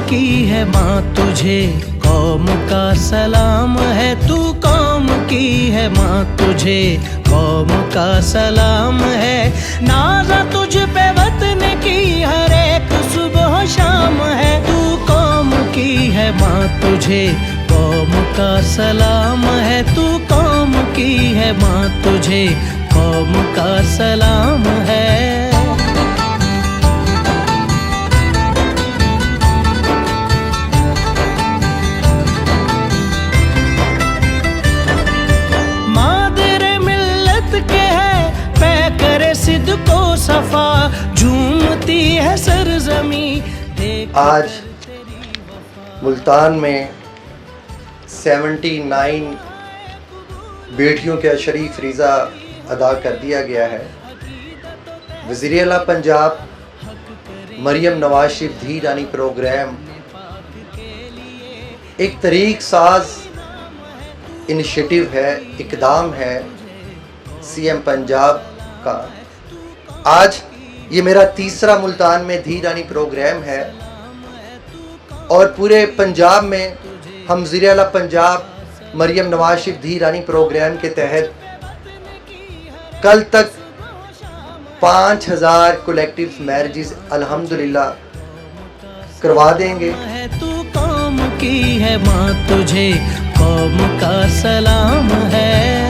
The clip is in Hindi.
की है माँ तुझे कौम का सलाम है, तू कौम की है माँ तुझे कौम का सलाम है। नाज़ा तुझ पे वतन की हर एक सुबह शाम है, तू कौम की है माँ तुझे कौम का सलाम है, तू कौम की है माँ तुझे कौम का सलाम है। सिद्ध को सफा झूमती है सरजमी। आज मुल्तान में 79 बेटियों का शरीफ रिज़ा अदा कर दिया गया है। वज़ीर आला पंजाब मरियम नवाज शरीफ धी रानी प्रोग्राम एक तरीक़ साज इनिशिएटिव है, इक़दाम है CM पंजाब का। आज ये मेरा तीसरा मुल्तान में धी रानी प्रोग्राम है और पूरे पंजाब में हम वज़ीर आला पंजाब मरियम नवाज शरीफ धी रानी प्रोग्राम के तहत कल तक 5000 कलेक्टिव मैरिजेस अल्हम्दुलिल्लाह करवा देंगे। तू कौम की है माँ तुझे कौम का सलाम है।